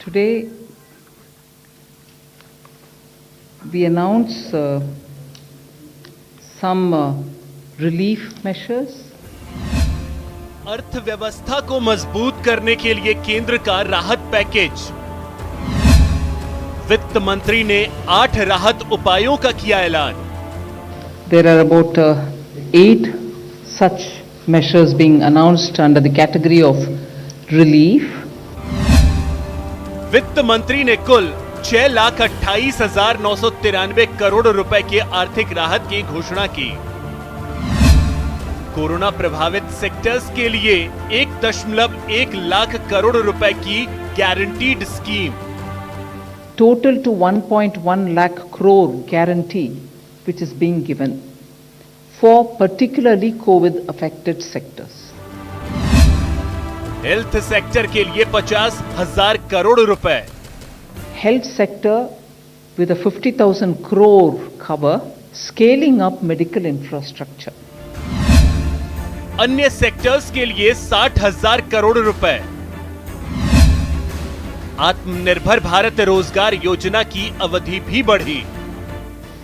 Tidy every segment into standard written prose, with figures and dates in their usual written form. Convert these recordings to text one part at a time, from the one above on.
Today, we announce some relief measures. अर्थव्यवस्था को मजबूत करने के लिए केंद्र का राहत पैकेज। वित्त मंत्री ने 8 राहत उपायों का किया ऐलान। There are about 8 such measures being announced under the category of relief. वित्त मंत्री ने कुल 6,28,993 करोड़ रुपए के आर्थिक राहत की घोषणा की। कोरोना प्रभावित सेक्टर्स के लिए 1.1 लाख करोड़ रुपए की guaranteed scheme. Total to 1.1 lakh crore guarantee which is being given for particularly COVID affected sectors. Health sector के लिए 50,000 करोड़ रुपए। Health sector with a 50,000 crore cover, scaling up medical infrastructure. अन्य सेक्टर्स के लिए 60,000 करोड़ रुपए। आत्मनिर्भर भारत रोजगार योजना की अवधि भी बढ़ी।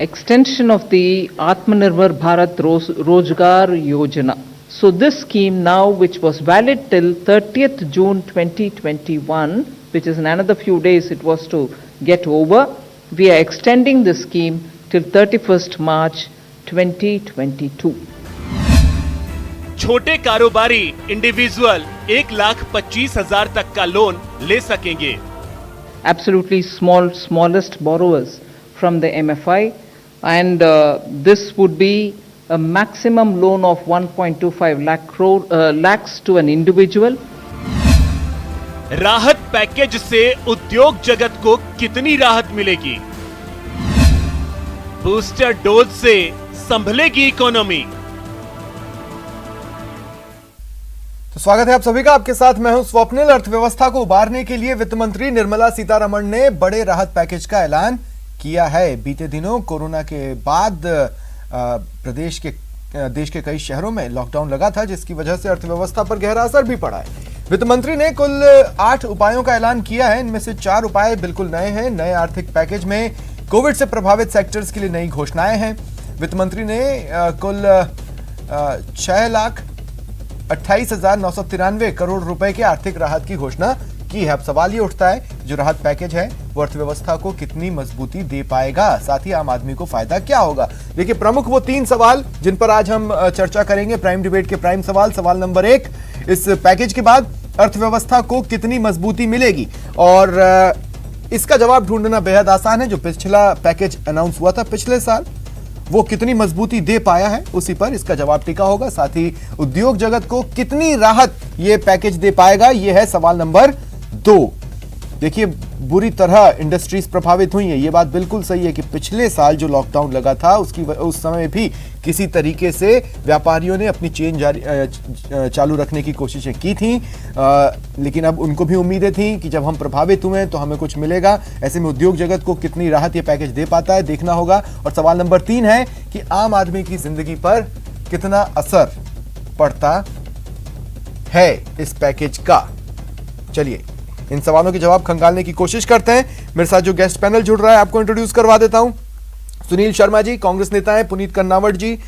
Extension of the Atmanirbhar Bharat Rozgar Yojana. So this scheme now, which was valid till 30th June 2021, which is in another few days it was to get over, we are extending the scheme till 31st March 2022. छोटे कारोबारी individual 1,25,000 तक का loan ले सकेंगे। Absolutely smallest borrowers from the MFI, and this would be a maximum loan of 1.25 lakhs to an individual. राहत package से उद्योग जगत को कितनी राहत मिलेगी? बूस्टर डोज से संभलेगी इकोनॉमी। तो स्वागत है आप सभी का, आपके साथ मैं हूं स्वप्निल। अर्थव्यवस्था को उबारने के लिए वित्त मंत्री निर्मला सीतारमण ने बड़े राहत पैकेज का ऐलान किया है। बीते दिनों कोरोना के बाद देश के कई शहरों में लॉकडाउन लगा था, जिसकी वजह से अर्थव्यवस्था पर गहरा असर भी पड़ा है। वित्त मंत्री ने कुल 8 उपायों का ऐलान किया है। इनमें से 4 उपाय बिल्कुल नए हैं। नए आर्थिक पैकेज में कोविड से प्रभावित सेक्टर्स के लिए नई घोषणाएं हैं। वित्त मंत्री ने कुल 6,28,993 करोड़ रुपए के आर्थिक राहत की घोषणा की है। अब सवाल ये उठता है, जो राहत पैकेज है वो अर्थव्यवस्था को कितनी मजबूती दे पाएगा, साथ ही आम आदमी को फायदा क्या होगा। देखिए, प्रमुख वो 3 सवाल जिन पर आज हम चर्चा करेंगे। प्राइम डिबेट के प्राइम सवाल नंबर 1, इस पैकेज के बाद अर्थव्यवस्था को कितनी मजबूती मिलेगी, और इसका जवाब ढूंढना बेहद आसान है। जो पिछला पैकेज अनाउंस हुआ था पिछले साल, वो कितनी मजबूती दे पाया है, उसी पर इसका जवाब टिका होगा। साथ ही उद्योग जगत को कितनी राहत ये पैकेज दे पाएगा, ये है सवाल नंबर 2। देखिए, बुरी तरह इंडस्ट्रीज प्रभावित हुई है, ये बात बिल्कुल सही है कि पिछले साल जो लॉकडाउन लगा था उस समय भी किसी तरीके से व्यापारियों ने अपनी चेन चालू रखने की कोशिशें की थी, लेकिन अब उनको भी उम्मीदें थी कि जब हम प्रभावित हुए तो हमें कुछ मिलेगा। ऐसे में उद्योग जगत को कितनी राहत ये पैकेज दे पाता है, देखना होगा। और सवाल नंबर 3 है कि आम आदमी की जिंदगी पर कितना असर पड़ता है इस पैकेज का। चलिए, इन सवालों के जवाब खंगालने की कोशिश करते हैं। मेरे साथ जो गेस्ट पैनल जुड़ रहा है, आपको इंट्रोड्यूस करवा देता हूं। सुनील शर्मा जी कांग्रेस नेता हैं, पुनीत कर्नावट जी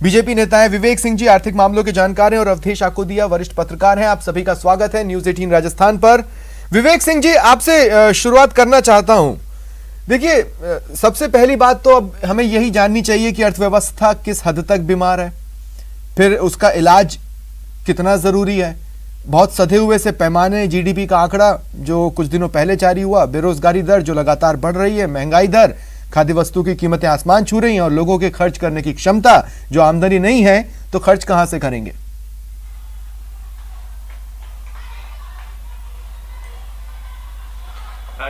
बीजेपी नेता हैं, विवेक सिंह जी आर्थिक मामलों के जानकार हैं, और अवधेश आकोदिया वरिष्ठ पत्रकार हैं। आप सभी का स्वागत है न्यूज 18 राजस्थान पर। विवेक सिंह जी, आपसे शुरुआत करना चाहता हूं। देखिए, सबसे पहली बात तो अब हमें यही जाननी चाहिए कि अर्थव्यवस्था किस हद तक बीमार है, फिर उसका इलाज कितना जरूरी है। बहुत सधे हुए से पैमाने जीडीपी का आंकड़ा जो कुछ दिनों पहले जारी हुआ, बेरोजगारी दर जो लगातार बढ़ रही है, महंगाई दर, खाद्य वस्तु की कीमतें आसमान छू रही हैं, और लोगों के खर्च करने की क्षमता, जो आमदनी नहीं है तो खर्च कहां से करेंगे।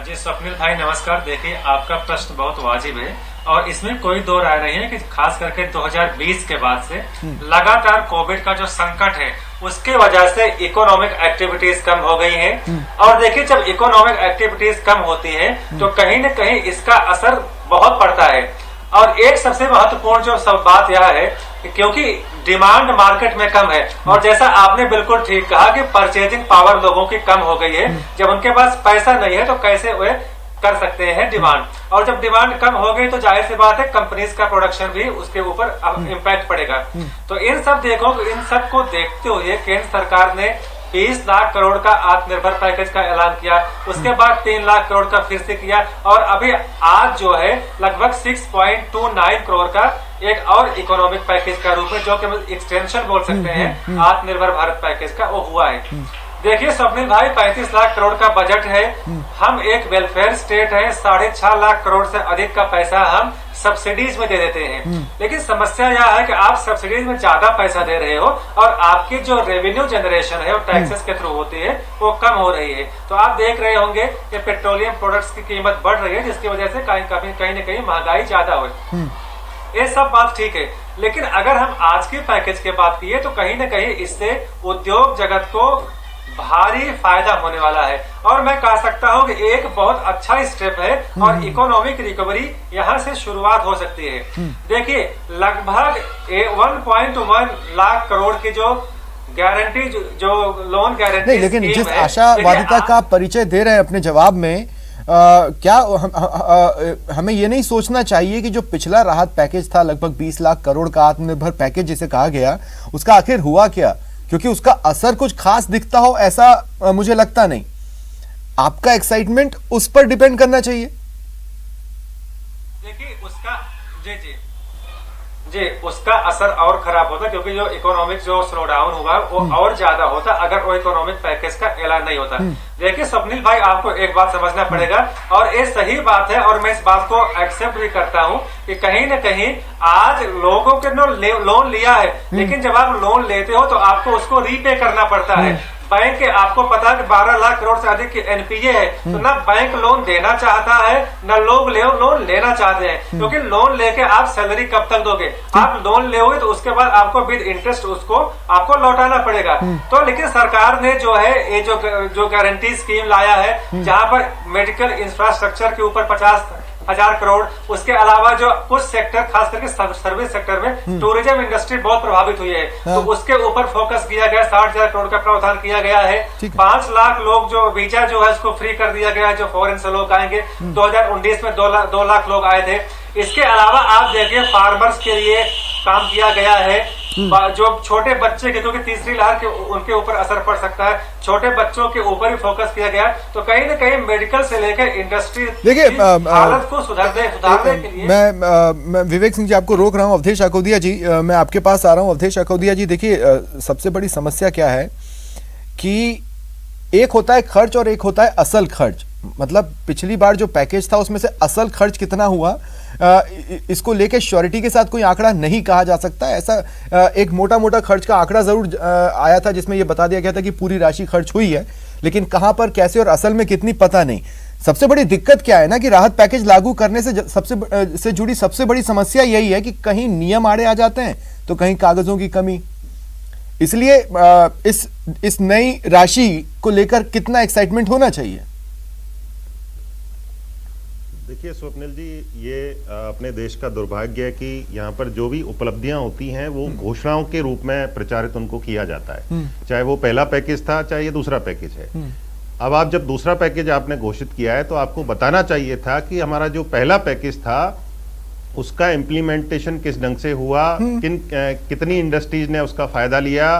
जी स्वप्निल भाई नमस्कार। देखिए, आपका प्रश्न बहुत वाजिब है और इसमें कोई दो राय नहीं है कि खास करके 2020 के बाद से लगातार कोविड का जो संकट है उसके वजह से इकोनॉमिक एक्टिविटीज कम हो गई हैं। और देखिए, जब इकोनॉमिक एक्टिविटीज कम होती हैं तो कहीं न कहीं इसका असर बहुत पड़ता है। और एक सबसे महत्वपूर्ण जो सब बात यह है कि क्योंकि डिमांड मार्केट में कम है। और जैसा आपने बिल्कुल ठीक कहा कि परचेजिंग पावर लोगों की कम हो गई है। जब उनके पास पैसा नहीं है तो कैसे वे कर सकते हैं डिमांड, और जब डिमांड कम हो गई तो जाहिर सी बात है कंपनीज का प्रोडक्शन भी उसके ऊपर इम्पैक्ट पड़ेगा। तो इन सब को देखते हुए केंद्र सरकार ने 20 लाख करोड़ का आत्मनिर्भर पैकेज का ऐलान किया, उसके बाद 3 लाख करोड़ का फिर से किया, और अभी आज जो है लगभग 6.29 करोड़ का एक और इकोनॉमिक पैकेज का रूप में, जो कि हम एक्सटेंशन बोल सकते हैं आत्मनिर्भर भारत पैकेज का, वो हुआ है। देखिए स्वप्निल भाई, 35 लाख करोड़ का बजट है, हम एक वेलफेयर स्टेट है, 6.5 लाख करोड़ से अधिक का पैसा हम सब्सिडीज में दे देते हैं। लेकिन समस्या यह है कि आप सब्सिडीज में ज्यादा पैसा दे रहे हो और आपकी जो रेवेन्यू जनरेशन है वो टैक्सेस के थ्रू होती है वो कम हो रही है। तो आप देख रहे होंगे कि पेट्रोलियम प्रोडक्ट्स की कीमत बढ़ रही है, जिसकी वजह से कहीं न कहीं महंगाई ज्यादा हो। ये सब बात ठीक है, लेकिन अगर हम आज के पैकेज की बात किए तो कहीं न कहीं इससे उद्योग जगत को भारी फायदा होने वाला है, और मैं कह सकता हूं कि एक बहुत अच्छा स्टेप है और इकोनॉमिक रिकवरी यहां से शुरुआत हो सकती है। देखिए लगभग 1.1 लाख करोड़ की जो गारंटी जो लोन गारंटी नहीं, लेकिन जिस आशावादिता का परिचय दे रहे हैं अपने जवाब में, क्या हमें ये नहीं सोचना चाहिए कि जो पिछला राहत पैकेज था लगभग 20 लाख करोड़ का आत्मनिर्भर पैकेज जिसे कहा गया, उसका आखिर हुआ क्या? क्योंकि उसका असर कुछ खास दिखता हो ऐसा मुझे लगता नहीं। आपका एक्साइटमेंट उस पर डिपेंड करना चाहिए। देखिए उसका जी उसका असर और खराब होता, क्योंकि जो इकोनॉमिक जो स्लो डाउन हुआ वो और ज्यादा होता अगर वो इकोनॉमिक पैकेज का ऐलान नहीं होता। देखिए स्वप्निल भाई, आपको एक बात समझना पड़ेगा, और ये सही बात है और मैं इस बात को एक्सेप्ट भी करता हूं कि कहीं न कहीं आज लोगों के लोन लिया है, लेकिन जब आप लोन लेते हो तो आपको उसको रीपे करना पड़ता है। बैंक के आपको पता है कि 12 लाख करोड़ से अधिक की एनपीए है, तो ना बैंक लोन देना चाहता है ना लोग लोन लेना चाहते हैं, क्योंकि लोन लेके आप सैलरी कब तक दोगे? आप लोन लेोगे तो उसके बाद आपको विद इंटरेस्ट उसको आपको लौटाना पड़ेगा। तो लेकिन सरकार ने जो है ये जो गारंटी स्कीम लाया है, जहां पर मेडिकल इंफ्रास्ट्रक्चर के ऊपर 50,000 करोड़, उसके अलावा जो कुछ सेक्टर खास करके सर्विस सेक्टर में टूरिज्म इंडस्ट्री बहुत प्रभावित हुई है, तो उसके ऊपर फोकस किया गया, 60,000 करोड़ का प्रावधान किया गया है। 5 लाख लोग जो वीजा जो है उसको फ्री कर दिया गया है, जो फॉरेन से लोग आएंगे। 2019 में 2 लाख लोग आए थे। इसके अलावा आप देखिए फार्मर्स के लिए काम किया गया है, जो छोटे बच्चे के, क्योंकि तीसरी लहर के उनके ऊपर असर पड़ सकता है, छोटे बच्चों के ऊपर भी फोकस किया गया। तो कहीं न कहीं मेडिकल से लेकर इंडस्ट्री देखिए हालत को सुधारने के लिए मैं विवेक सिंह जी आपको रोक रहा हूं। अवधेश अखौदिया जी, मैं आपके पास आ रहा हूं। अवधेश अखौदिया जी, देखिए सबसे बड़ी समस्या क्या है कि एक होता है खर्च और एक होता है असल खर्च। मतलब पिछली बार जो पैकेज था उसमें से असल खर्च कितना हुआ इसको लेके श्योरिटी के साथ कोई आंकड़ा नहीं कहा जा सकता। ऐसा एक मोटा मोटा खर्च का आंकड़ा जरूर आया था जिसमें यह बता दिया गया था कि पूरी राशि खर्च हुई है, लेकिन कहां पर कैसे और असल में कितनी पता नहीं। सबसे बड़ी दिक्कत क्या है ना कि राहत पैकेज लागू करने से जुड़ी सबसे बड़ी समस्या यही है कि कहीं नियम आड़े आ जाते हैं तो कहीं कागजों की कमी। इसलिए इस नई राशि को लेकर कितना एक्साइटमेंट होना चाहिए? देखिए स्वप्निल जी, ये अपने देश का दुर्भाग्य है कि यहाँ पर जो भी उपलब्धियां होती हैं वो घोषणाओं के रूप में प्रचारित उनको किया जाता है, चाहे वो पहला पैकेज था चाहे ये दूसरा पैकेज है। अब आप जब दूसरा पैकेज आपने घोषित किया है तो आपको बताना चाहिए था कि हमारा जो पहला पैकेज था उसका इम्प्लीमेंटेशन किस ढंग से हुआ, कितनी इंडस्ट्रीज ने उसका फायदा लिया,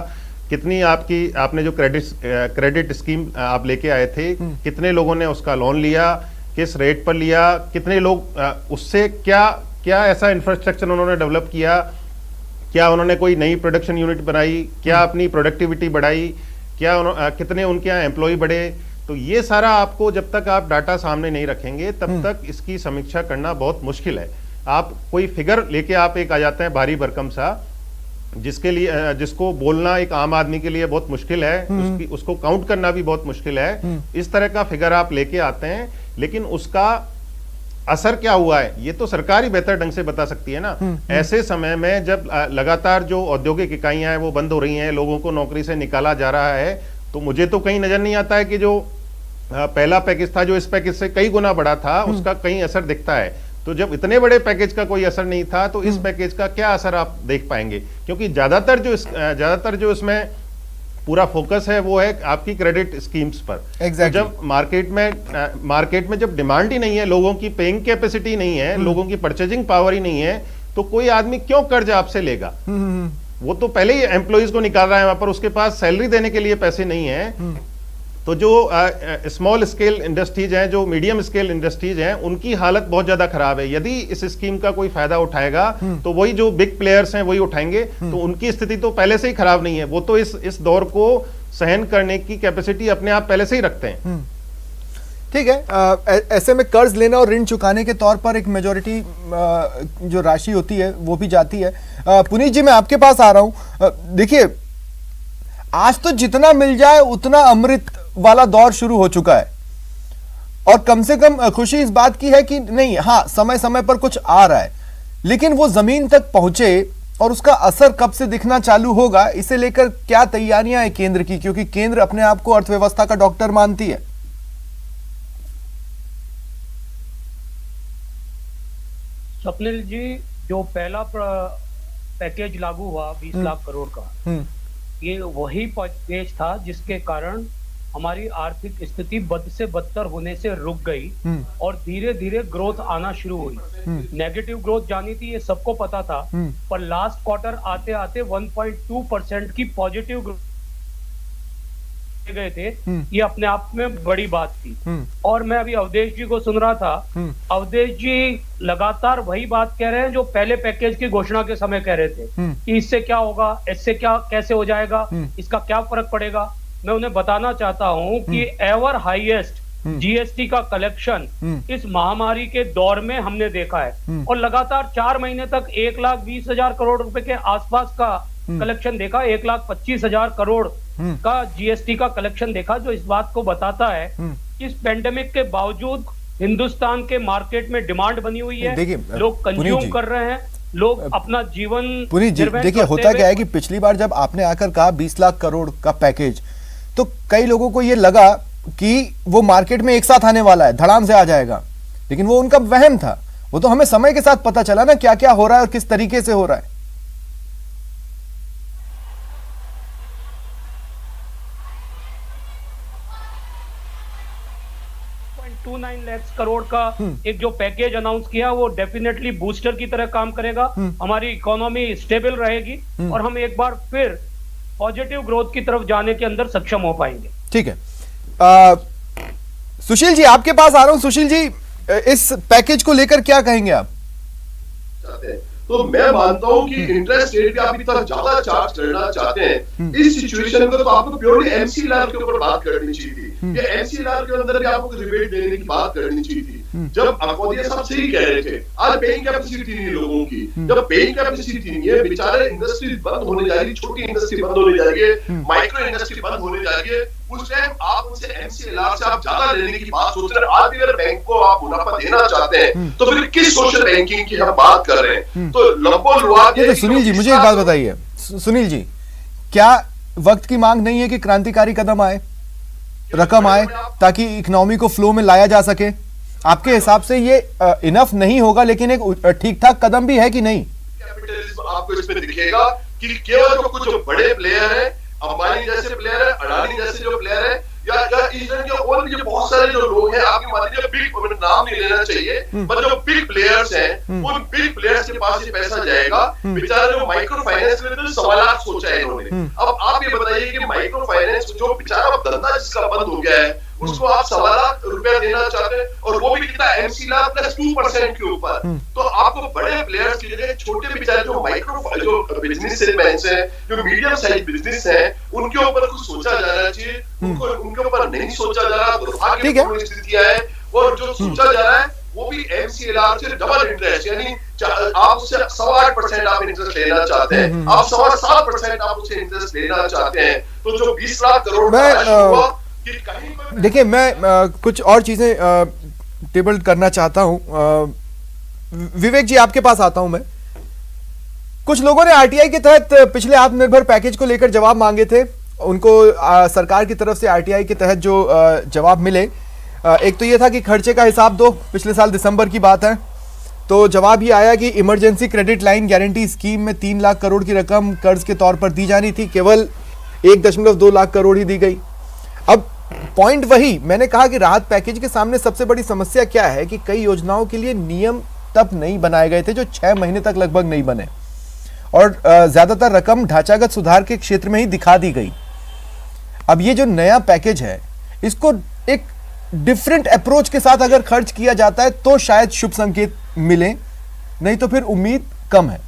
कितनी आपने जो क्रेडिट स्कीम आप लेके आए थे, कितने लोगों ने उसका लोन लिया, किस रेट पर लिया, कितने लोग उससे क्या ऐसा इंफ्रास्ट्रक्चर उन्होंने डेवलप किया, क्या उन्होंने कोई नई प्रोडक्शन यूनिट बनाई, क्या अपनी प्रोडक्टिविटी बढ़ाई, कितने उनके यहाँ एम्प्लॉय बढ़े। तो ये सारा आपको जब तक आप डाटा सामने नहीं रखेंगे तब तक इसकी समीक्षा करना बहुत मुश्किल है। आप कोई फिगर लेके आप एक आ जाते हैं भारी भरकम सा, जिसको बोलना एक आम आदमी के लिए बहुत मुश्किल है, उसको काउंट करना भी बहुत मुश्किल है। इस तरह का फिगर आप लेके आते हैं, लेकिन उसका असर क्या हुआ है ये तो सरकार ही बेहतर ढंग से बता सकती है ना। ऐसे समय में जब लगातार जो औद्योगिक इकाइयां हैं वो बंद हो रही हैं, लोगों को नौकरी से निकाला जा रहा है, तो मुझे तो कहीं नजर नहीं आता है कि जो पहला पैकेज था जो इस पैकेज से कई गुना बड़ा था उसका कहीं असर दिखता है। तो जब इतने बड़े पैकेज का कोई असर नहीं था, तो इस पैकेज का क्या असर आप देख पाएंगे? क्योंकि ज्यादातर जो इसमें पूरा फोकस है वो है आपकी क्रेडिट स्कीम्स पर। Exactly. तो जब मार्केट में जब डिमांड ही नहीं है, लोगों की पेइंग कैपेसिटी नहीं है, लोगों की परचेजिंग पावर ही नहीं है, तो कोई आदमी क्यों कर्ज आपसे लेगा? वो तो पहले ही एम्प्लॉइज को निकाल रहा है वहां पर, उसके पास सैलरी देने के लिए पैसे नहीं है। तो जो स्मॉल स्केल इंडस्ट्रीज हैं, जो मीडियम स्केल इंडस्ट्रीज हैं, उनकी हालत बहुत ज्यादा खराब है। यदि इस स्कीम का कोई फायदा उठाएगा तो वही जो बिग प्लेयर्स हैं वही उठाएंगे, तो उनकी स्थिति तो पहले से ही खराब नहीं है। वो तो इस दौर को सहन करने की कैपेसिटी अपने आप पहले से ही रखते हैं। ठीक है, ऐसे में कर्ज लेना और ऋण चुकाने के तौर पर एक मेजॉरिटी जो राशि होती है वो भी जाती है। पुनीत जी, मैं आपके पास आ रहा हूं। देखिए, आज तो जितना मिल जाए उतना अमृत वाला दौर शुरू हो चुका है, और कम से कम खुशी इस बात की है कि नहीं, हाँ, समय समय पर कुछ आ रहा है, लेकिन वो जमीन तक पहुंचे और उसका असर कब से दिखना चालू होगा, इसे लेकर क्या तैयारियां हैं केंद्र की? क्योंकि केंद्र अपने आप को अर्थव्यवस्था का डॉक्टर मानती है। स्वप्निल जी, जो पहला पैकेज लागू हुआ 20 लाख करोड़ का, ये वही पैकेज था जिसके कारण हमारी आर्थिक स्थिति बद से बदतर होने से रुक गई और धीरे धीरे ग्रोथ आना शुरू हुई। नेगेटिव ग्रोथ जानी थी, ये सबको पता था, पर लास्ट क्वार्टर आते आते 1.2% की पॉजिटिव ग्रोथ गए थे। ये अपने आप में बड़ी बात थी। और मैं अभी अवधेश जी को सुन रहा था, अवधेश जी लगातार वही बात कह रहे हैं जो पहले पैकेज की घोषणा के समय कह रहे थे कि इससे क्या होगा, इससे क्या कैसे हो जाएगा, इसका क्या फर्क पड़ेगा। मैं उन्हें बताना चाहता हूं कि एवर हाईएस्ट जीएसटी का कलेक्शन इस महामारी के दौर में हमने देखा है, और लगातार 4 महीने तक 1,20,000 करोड़ रुपए के आसपास का कलेक्शन देखा, 1,25,000 करोड़ का जीएसटी का कलेक्शन देखा, जो इस बात को बताता है कि इस पेंडेमिक के बावजूद हिंदुस्तान के मार्केट में डिमांड बनी हुई है, लोग कंज्यूम कर रहे हैं, लोग अपना जीवन। पुनीत जी, देखिए, होता क्या है कि पिछली बार जब आपने आकर कहा 20 लाख करोड़ का पैकेज, तो कई लोगों को यह लगा कि वो मार्केट में एक साथ आने वाला है, धड़ाम से आ जाएगा, लेकिन वो उनका वहम था। वो तो हमें समय के साथ पता चला ना क्या क्या हो रहा है और किस तरीके से हो रहा है। 29 लाख करोड़ का एक जो पैकेज अनाउंस किया, वो डेफिनेटली बूस्टर की तरह काम करेगा। हमारी इकोनॉमी स्टेबल रहेगी और हम एक बार फिर पॉजिटिव ग्रोथ की तरफ जाने के अंदर सक्षम हो पाएंगे। ठीक है, सुशील जी, आपके पास आ रहा हूं। सुशील जी, इस पैकेज को लेकर क्या कहेंगे आप? तो मैं मानता हूं कि इंटरेस्ट रेट आप इतना ज्यादा चार्ज करना चाहते हैं इस सिचुएशन को, तो आपको प्योरली एमसीएलआर के ऊपर बात करनी चाहिए थी। ये एमसीएलआर के अंदर भी आपको रिबेट देने की बात करनी चाहिए थी। जब अकोदिया साहब सही कह रहे थे, आज पेइंग कैपेसिटी नहीं है लोगों की। जब पेइंग कैपेसिटी नहीं है, बेचारे इंडस्ट्री बंद होने जा रही, छोटी इंडस्ट्री बंद होने जा रही है, माइक्रो इंडस्ट्री बंद होने जा रही है, उस टाइम आप उनसे एमसीएलआर से आप ज्यादा लेने की बात सोच रहे हैं। आज भी अगर बैंक को आप मुनाफा देना चाहते हैं तो फिर किस सोशल बैंकिंग की हम बात कर रहे हैं? तो लंबो लुआ तो सुनील जी, मुझे एक बात बताइए, सुनील जी, क्या वक्त की मांग नहीं है कि क्रांतिकारी कदम आए, रकम आए, ताकि इकोनॉमी को फ्लो में लाया जा सके? आपके हिसाब से ये इनफ नहीं होगा, लेकिन एक ठीक ठाक कदम भी है कि नहीं? कैपिटलिज्म आपको इसमें दिखेगा कि केवल जो कुछ बड़े प्लेयर हैं, अंबानी जैसे प्लेयर है, अडानी जैसे जो प्लेयर है, या इस तरह के और भी बहुत सारे जो लोग हैं, आपके मान लीजिए बिग, नाम नहीं लेना चाहिए, पर जो बिग प्लेयर्स हैं, उन बिग प्लेयर्स के पास ये पैसा जाएगा। बेचारा जो माइक्रो फाइनेंस में तो सवाल सोचा है इन्होंने। अब आप ये बताइए कि माइक्रो फाइनेंस जो बेचारा धंधा जिसका बंद हो गया है, उसको आप 1.25 लाख रुपया देना चाहते हैं, और वो भी कितना एमसीएलआर प्लस 2% के ऊपर। तो आपको बड़े प्लेयर्स की जगह छोटे बेचारे जो माइक्रो जो बिजनेसमैन हैं, जो मीडियम साइज बिजनेस हैं, उनके ऊपर कुछ सोचा जाना चाहिए। उनके ऊपर नहीं सोचा जा रहा, दुर्भाग्यपूर्ण स्थितियां है। और जो सोचा जा रहा है वो भी एमसीएलआर से डबल इंटरेस्ट, यानी आप उससे 8.25% आप इंटरेस्ट लेना चाहते हैं, आप 7.25% आप उससे इंटरेस्ट लेना चाहते हैं। तो जो 20 लाख करोड़ देखिए, मैं कुछ और चीजें टेबल करना चाहता हूं। विवेक जी, आपके पास आता हूं मैं। कुछ लोगों ने आरटीआई के तहत पिछले आत्मनिर्भर पैकेज को लेकर जवाब मांगे थे। उनको सरकार की तरफ से आरटीआई के तहत जो जवाब मिले, एक तो ये था कि खर्चे का हिसाब दो, पिछले साल दिसंबर की बात है। तो जवाब ये आया कि emergency credit line guarantee scheme में 3 लाख करोड़ की रकम कर्ज के तौर पर दी जानी थी, केवल 1.2 लाख करोड़ ही दी गई। अब पॉइंट वही, मैंने कहा कि राहत पैकेज के सामने सबसे बड़ी समस्या क्या है कि कई योजनाओं के लिए नियम तब नहीं बनाए गए थे, जो 6 महीने तक लगभग नहीं बने, और ज्यादातर रकम ढांचागत सुधार के क्षेत्र में ही दिखा दी गई। अब ये जो नया पैकेज है, इसको एक डिफरेंट अप्रोच के साथ अगर खर्च किया जाता है तो शायद शुभ संकेत मिले, नहीं तो फिर उम्मीद कम है।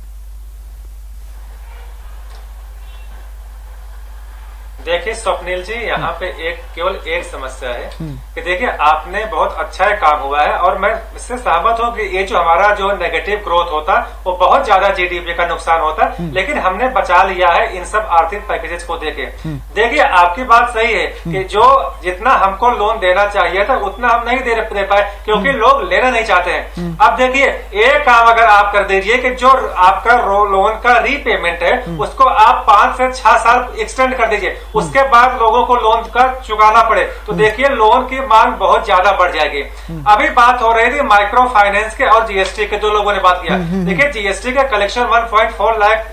देखिए स्वप्निल जी, यहाँ पे केवल एक समस्या है कि देखिए आपने बहुत अच्छा काम हुआ है और मैं इससे सहमत हूँ कि ये जो हमारा जो नेगेटिव ग्रोथ होता वो बहुत ज्यादा जीडीपी का नुकसान होता, लेकिन हमने बचा लिया है इन सब आर्थिक पैकेजेस को देके। देखिए आपकी बात सही है कि जो जितना हमको लोन देना चाहिए था उतना हम नहीं दे पाए, क्योंकि लोग लेना नहीं चाहते हैं। अब देखिए एक काम अगर आप कर दीजिए कि जो आपका लोन का रीपेमेंट है उसको आप 5 से 6 साल एक्सटेंड कर दीजिए, उसके बाद लोगों को लोन का चुकाना पड़े, तो देखिए लोन की मांग बहुत ज्यादा बढ़ जाएगी। अभी बात हो रही थी माइक्रो फाइनेंस के और जीएसटी के, जो लोगों ने बात किया, देखिए जीएसटी का कलेक्शन 1.4 लाख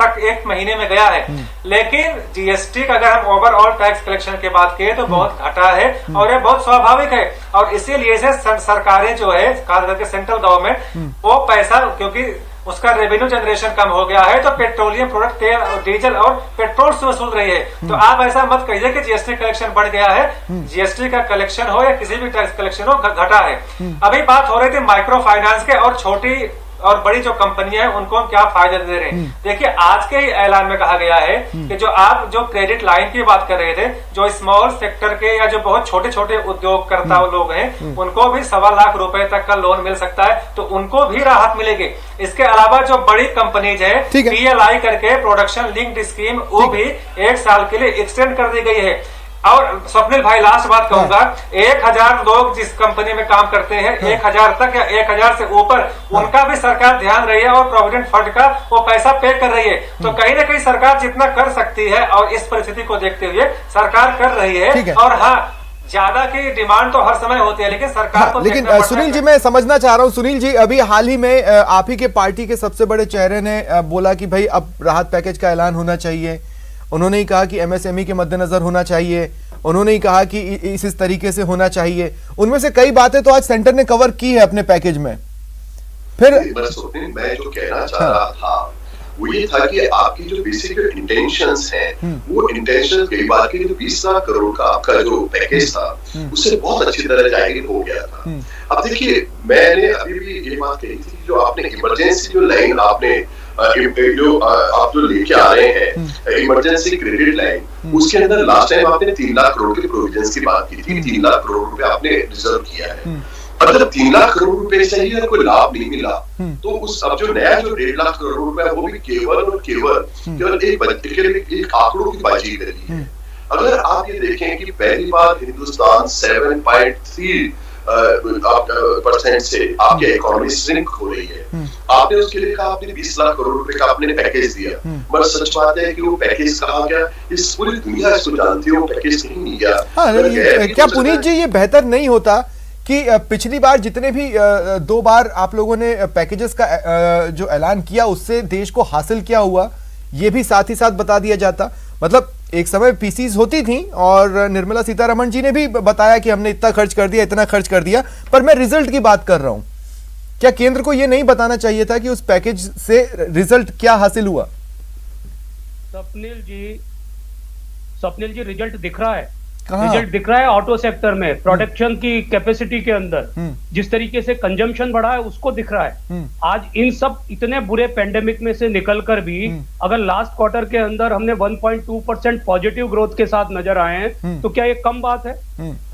तक एक महीने में गया है, लेकिन जीएसटी का अगर हम ओवरऑल टैक्स कलेक्शन की बात करें तो बहुत घटा है और ये बहुत स्वाभाविक है। और इसीलिए से सरकारें जो है, खास करके सेंट्रल गवर्नमेंट, वो पैसा क्योंकि उसका रेवेन्यू जनरेशन कम हो गया है तो पेट्रोलियम प्रोडक्ट, तेल, डीजल और पेट्रोल से वसूल रही है। तो आप ऐसा मत कहिए कि जीएसटी कलेक्शन बढ़ गया है, जीएसटी का कलेक्शन हो या किसी भी टैक्स कलेक्शन हो, घटा है। अभी बात हो रही थी माइक्रो फाइनेंस के और छोटी और बड़ी जो कंपनियां हैं उनको हम क्या फायदा दे रहे हैं। देखिए आज के ही ऐलान में कहा गया है कि जो आप जो क्रेडिट लाइन की बात कर रहे थे, जो स्मॉल सेक्टर के या जो बहुत छोटे छोटे उद्योगकर्ता लोग हैं उनको भी 1.25 लाख रुपए तक का लोन मिल सकता है, तो उनको भी राहत मिलेगी। इसके अलावा जो बड़ी कंपनीज है PLI करके प्रोडक्शन लिंक्ड स्कीम, वो भी 1 साल के लिए एक्सटेंड कर दी गई है। और स्वप्निल भाई लास्ट बात कहूंगा, 1000 लोग जिस कंपनी में काम करते हैं 1000 तक या 1000 से ऊपर, उनका भी सरकार ध्यान रही है और प्रोविडेंट फंड का वो पैसा पे कर रही है। तो कहीं ना कहीं सरकार जितना कर सकती है और इस परिस्थिति को देखते हुए सरकार कर रही है। और हाँ, ज्यादा की डिमांड तो हर समय होती है, लेकिन सरकार को लेकिन सुनील जी, मैं समझना चाह रहा हूं, सुनील जी अभी हाल ही में आप ही के पार्टी के सबसे बड़े चेहरे ने बोला कि भाई अब राहत पैकेज का ऐलान होना चाहिए। उन्होंने ही कहा कि एमएसएमई के मद्देनजर होना चाहिए, उन्होंने ही कहा कि इस तरीके से होना चाहिए। उनमें से कई बातें तो आज सेंटर ने कवर की है अपने पैकेज में। फिर मैं जो कहना चाह रहा था वो ये था कि आपकी जो बेसिक इंटेंशंस हैं, वो इंटेंशन कई बार के जो 20 लाख करोड़ का आपका जो पैकेज था उससे बहुत अच्छी तरह जाहिर हो गया था। अब देखिए, मैंने अभी भी ये बात कही थी, जो आपने इमरजेंसी जो लाइन आपने जो आप जो लेके आ रहे हैं इमरजेंसी क्रेडिट लाइन, उसके अंदर लास्ट टाइम आपने 3 लाख करोड़ के प्रोविजंस की बात की थी, 3 लाख करोड़ रुपए आपने रिजर्व किया है। अगर 3 लाख करोड़ रुपए से ही कोई लाभ नहीं मिला तो उस अब जो नया जो 1.5 लाख करोड़ रुपए वो भी केवल और केवल एक आंकड़ों की बाजी करी है। अगर आप ये देखें कि पहली बार हिंदुस्तान 7.3% से आपकी इकोनॉमी श्रिंक हो रही है, आपने उसके लिए कहा आपने 20 लाख करोड़ रुपए का आपने पैकेज दिया, पर सच बात है कि वो पैकेज कहाँ गया, इस पूरी दुनिया इसको जानती है, वो पैकेज नहीं गया। क्या पुनीत जी ये बेहतर नहीं होता कि पिछली बार जितने भी 2 बार आप लोगों ने पैकेजेस का जो ऐलान किया उससे देश को हासिल क्या हुआ ये भी साथ ही साथ बता दिया जाता। मतलब एक समय पीसीज होती थी और निर्मला सीतारमण जी ने भी बताया कि हमने इतना खर्च कर दिया, इतना खर्च कर दिया, पर मैं रिजल्ट की बात कर रहा हूं। क्या केंद्र को यह नहीं बताना चाहिए था कि उस पैकेज से रिजल्ट क्या हासिल हुआ? स्वप्निल जी रिजल्ट दिख रहा है, रिजल्ट दिख रहा है ऑटो सेक्टर में, प्रोडक्शन की कैपेसिटी के अंदर जिस तरीके से कंजम्पशन बढ़ा है उसको दिख रहा है। आज इन सब इतने बुरे पेंडेमिक में से निकलकर भी अगर लास्ट क्वार्टर के अंदर हमने 1.2% पॉजिटिव ग्रोथ के साथ नजर आए हैं तो क्या ये कम बात है?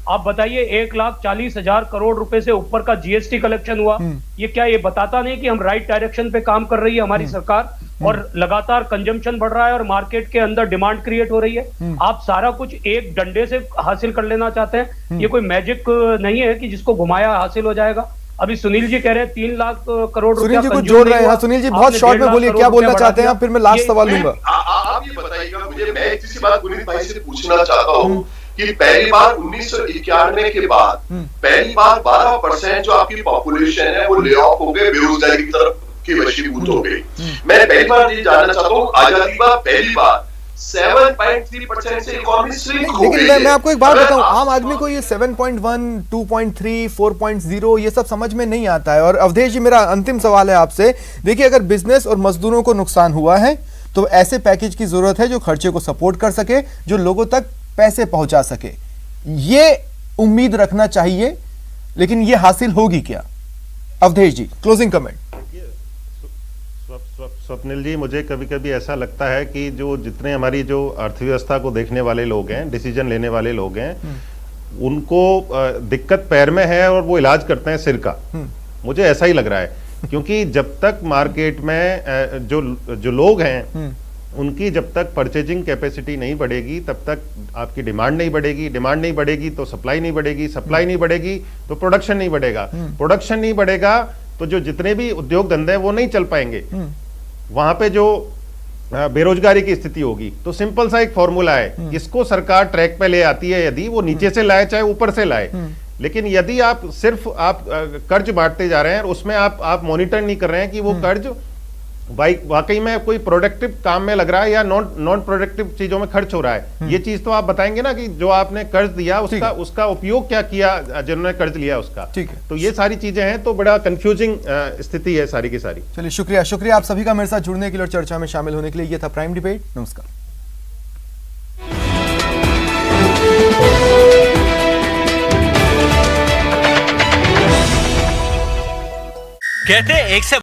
आप बताइए, 1,40,000 करोड़ रुपए से ऊपर का जीएसटी कलेक्शन हुआ, ये क्या ये बताता नहीं कि हम राइट डायरेक्शन पे काम कर रही है हमारी सरकार और लगातार कंजम्पशन बढ़ रहा है और मार्केट के अंदर डिमांड क्रिएट हो रही है? आप सारा कुछ एक डंडे से हासिल कर लेना चाहते हैं, ये कोई मैजिक नहीं है कि जिसको घुमाया हासिल हो जाएगा। अभी सुनील जी कह रहे हैं 3 लाख करोड़ सुनील जी कुछ जोड़ रहे हैं। सुनील जी बहुत शॉर्ट में बोलिए, क्या बोलना चाहते हैं, फिर मैं लास्ट सवाल लूंगा। आप ये बताइएगा मुझे, मैं किसी बात पुनीत भाई से पूछना चाहता हूँ कि पहली बार 1991 के बाद पहली बार 12% जो आपकी पॉपुलेशन है वो ले ऑफ हो गए, बेरोजगारी की तरफ की वशीभूत हो गई। मैं पहली बार ये जानना चाहता हूँ, आजादी बाद पहली बार 7.3% से इकोनॉमी श्रिंक हो गई। लेकिन मैं आपको एक बात बताऊं, आम आदमी को ये 7.1, 2.3, 4.0 ये सब समझ में नहीं आता है। और अवधेश जी, मेरा अंतिम सवाल है आपसे, देखिए अगर बिजनेस और मजदूरों को नुकसान हुआ है तो ऐसे पैकेज की जरूरत है जो खर्चे को सपोर्ट कर सके, जो लोगों तक पैसे पहुंचा सके। ये उम्मीद रखना चाहिए, लेकिन ये हासिल होगी क्या? अवधेश जी, क्लोजिंग कमेंट। स्वप्निल जी, मुझे कभी कभी ऐसा लगता है कि जो जितने हमारी जो अर्थव्यवस्था को देखने वाले लोग हैं, डिसीजन लेने वाले लोग हैं, उनको दिक्कत पैर में है और वो इलाज करते हैं सिर का। मुझे ऐसा ही लग रहा है, क्योंकि जब तक मार्केट में जो लोग हैं उनकी जब तक परचेजिंग कैपेसिटी नहीं बढ़ेगी तब तक आपकी डिमांड नहीं बढ़ेगी, डिमांड नहीं बढ़ेगी तो सप्लाई नहीं बढ़ेगी, सप्लाई नहीं बढ़ेगी तो प्रोडक्शन नहीं बढ़ेगा, प्रोडक्शन नहीं बढ़ेगा तो जो जितने भी उद्योग धंधे हैं वो नहीं चल पाएंगे, वहां पे जो बेरोजगारी की स्थिति होगी। तो सिंपल सा एक फॉर्मूला है, इसको सरकार ट्रैक पे ले आती है, यदि वो नीचे से लाए चाहे ऊपर से लाए। लेकिन यदि आप सिर्फ कर्ज बांटते जा रहे हैं और उसमें आप मॉनिटर नहीं कर रहे हैं कि वो कर्ज वाकई में कोई प्रोडक्टिव काम में लग रहा है या नॉन प्रोडक्टिव चीजों में खर्च हो रहा है, ये चीज तो आप बताएंगे ना कि जो आपने कर्ज दिया उसका उपयोग क्या किया जिन्होंने कर्ज लिया उसका। ठीक है, तो ये सारी चीजें हैं, तो बड़ा कंफ्यूजिंग स्थिति है सारी की सारी। चलिए, शुक्रिया आप सभी का मेरे साथ जुड़ने के लिए और चर्चा में शामिल होने के लिए। ये था प्राइम डिबेट। नमस्कार। कहते एक से